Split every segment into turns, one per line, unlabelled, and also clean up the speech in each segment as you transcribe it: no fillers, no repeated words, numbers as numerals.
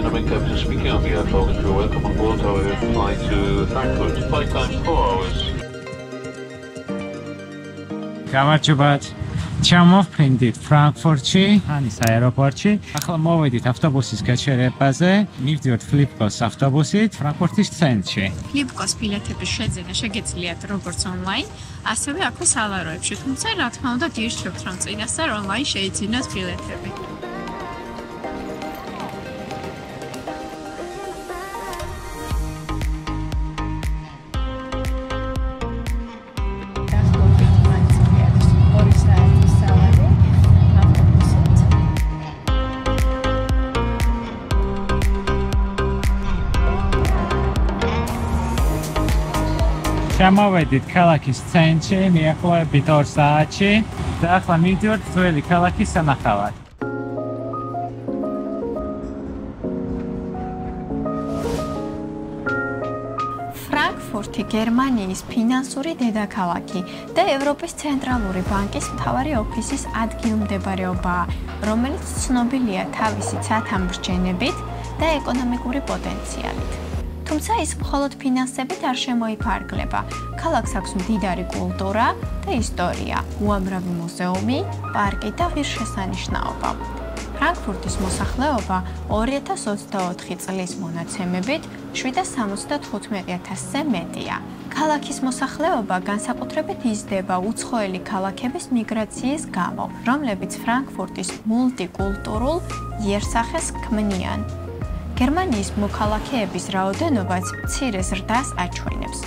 dynamic episode speaking on behalf of the crew. Welcome on board our flight to Frankfurt. Flight time 4 hours.
გამარჯობათ. Შემოგვიერთდით ფრანკფურტში, ანის აეროპორტში. ახლა მოვედით ავტობუსის გაჩერებაზე. მივდივართ ფლიპკოს ავტობუსით ფრანკფურტის ცენტრში.
ფლიპკოს ბილეთების შეძენა შეგეძლიათ როგორც ონლაინ, ასევე აქვე სალაროებში. თუმცა რა თქმა უნდა გირჩევთ, რომ წინასწარ ონლაინ შეიძინოთ ბილეთები.
Შემოვედით ქალაქის ცენტრში, მიახლოებით 2 საათში და ახლა მივდივართ ძველი ქალაქის სანახავად.
ფრანკფურტი გერმანიის ფინანსური დედაქალაქი და ევროპის ცენტრალური ბანკის მთავარი ოფისის ადგილმდებარეობაა, რომელიც ცნობილია თავისი ცათამბჯენებით და ეკონომიკური პოტენციალით. თუმცა ის მხოლოდ ფინანსებით არ შემოიფარგლება. ქალაქს აქვს მდიდარი კულტურა და ისტორია, უამრავი მუზეუმი, პარკი და ღირსშესანიშნაობა. ფრანკფურტის მოსახლეობა 2024 წლის მონაცემებით 775,000-ზე მეტია. ქალაქის მოსახლეობა განსაკუთრებით იზრდება უცხოელი ქალაქების მიგრაციის გამო, რომლებიც ფრანკფურტის მულტიკულტურულ იერსახეს ქმნიან. გერმანიის მოქალაქეების რაოდენობაც მცირე ზრდას აჩვენებს.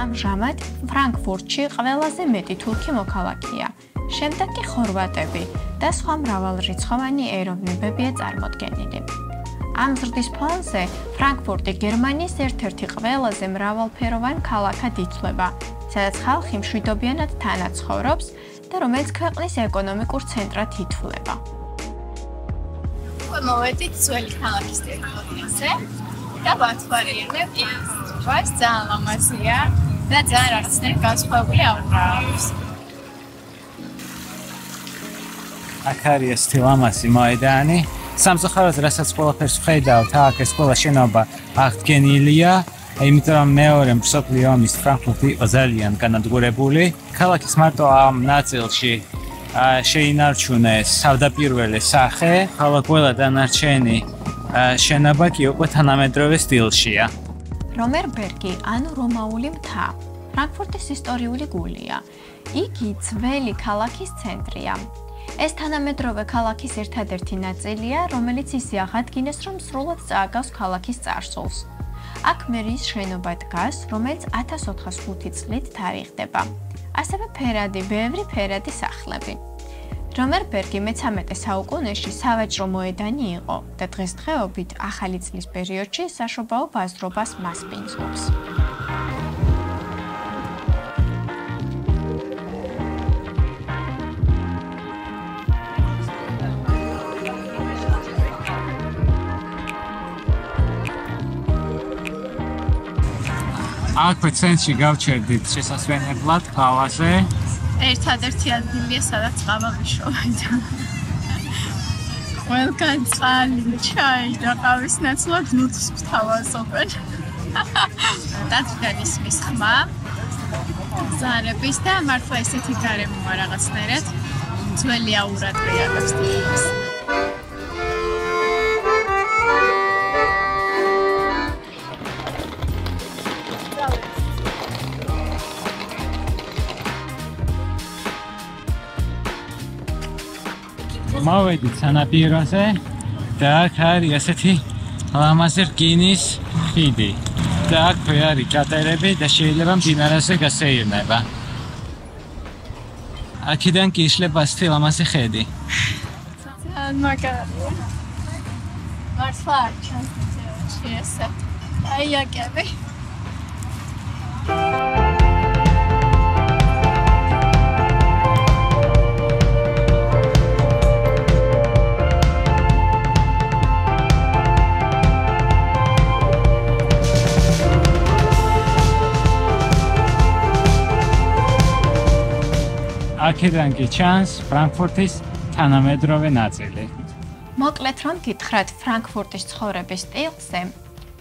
ამჟამად ფრანკფურტში ყველაზე მეტი თურქი მოქალაქეა, შემდეგ კი ხორვატები და სხვა მრავალრიცხოვანი ეროვნებებია წარმოდგენილი. ამ ზრდის ფონზე ფრანკფურტი გერმანიის ერთ-ერთი ყველაზე მრავალფეროვან ქალაქად ითვლება, სადაც ხალხი მშვიდობიანად თანაცხოვრობს და რომელიც ქვეყნის ეკონომიკურ ცენტრად ითვლება. მოვედით ძველი ქალაქის ტერიტორიაზე და ვათვალიერებ ის ძალიან ლამაზია და ძალიან არცნაირი განსხვავებული აურა აქვს.
აქ არის ესეთი ლამაზი მოედანი. სამწუხაროდ, რასაც ყველაფერს ვხედავთ, აქ ეს ყველა შენობა აღდგენილია, იმიტომ რომ მეორე მსოფლიო ომის ფრანკფურტი იყო ძალიან განადგურებული. ქალაქის მარტო ამ ნაწილში შეინარჩუნეს თავდაპირველი სახე, ხოლო ყველა დანარჩენი შენობა კი უკვე თანამედროვე სტილშია.
რომერბერგი, ანუ რომაული მთა, ფრანკფურტის ისტორიული გულია. იგი ძველი ქალაქის ცენტრია. ეს თანამედროვე ქალაქის ერთადერთი ნაწილია, რომელიც ისე აღადგინეს, რომ სრულად წააგავს ქალაქის წარსულს. აქ მერიის შენობა დგას, რომელიც 1405 წლით თარიღდება. ასევე ბევრი ფერადი სახლები. რომერბერგი მე-13 საუკუნეში სავაჭრო მოედანი იყო და დღესდღეობით ახალი წლის პერიოდში საშობაო ბაზრობას მასპინძლობს.
აქვე ცენტრში გავჩერდით შესასვენებლად ყავაზე.
ერთადერთი ადგილია, სადაც ყავა ვიშოვე. ყველგან წყალი, ჩაი და ყავის ნაცვლად ნუცს ვთავაზობენ. დათვიდან ისმის ხმა, ზარების და მართლა ესეთი გარემოა რაღაცნაირად ძველი აურად რეალებს თითქმის.
მოვედით სანაპიროზე და აქ არის ასეთი ლამაზი რკინის ხიდი და აქვე არის ჩატერები და შეიძლება მდინარეზე გასეირნება. აქედან კი იშლება ასეთი ლამაზი ხედი.
ძალიან მაგარია. მართლა არ ჩანს ესე. აი აკები.
აქედან კი ჩანს ფრანკფურტის თანამედროვე ნაწილი.
მოკლედ რომ გითხრათ ფრანკფურტის ცხოვრების სტილზე,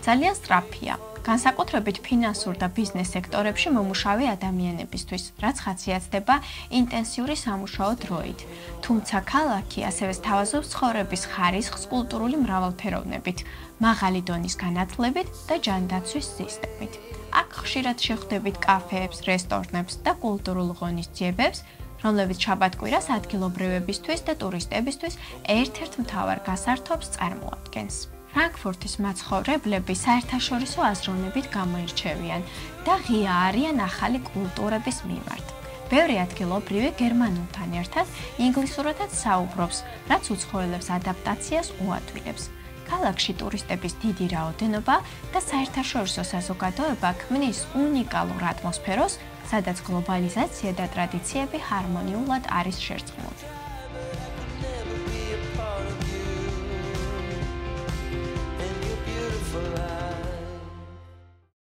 ძალიან სწრაფია. განსაკუთრებით ფინანსურ და ბიზნეს სექტორებში მომუშავე ადამიანებისთვის, რაც ხასიათდება ინტენსიური სამუშაო დროით. თუმცა ქალაქი ასევე სთავაზობს ცხოვრების ხარისხს კულტურული მრავალფეროვნებით, მაღალი დონის განათლებით და ჯანდაცვის სისტემით. აქ ხშირად შეხვდებით კაფეებს, რესტორნებს და კულტურულ ღონისძიებებს, რომლებიც შაბათ-კვირას ადგილობრივებისთვის და ტურისტებისთვის ერთ-ერთ მთავარ გასართობს წარმოადგენს. ფრანკფურტის მაცხოვრებლები საერთაშორისო აზროვნებით გამოირჩევიან და ღია არიან ახალი კულტურების მიმართ. ბევრი ადგილობრივი გერმანულთან ერთად ინგლისურადაც საუბრობს, რაც უცხოელებს ადაპტაციას უადვილებს. ქალაქში ტურისტების დიდი რაოდენობა და საერთაშორისო საზოგადოება ქმნის უნიკალურ ატმოსფეროს, სადაც გლობალიზაცია და ტრადიციები ჰარმონიულად არის შერწყმული.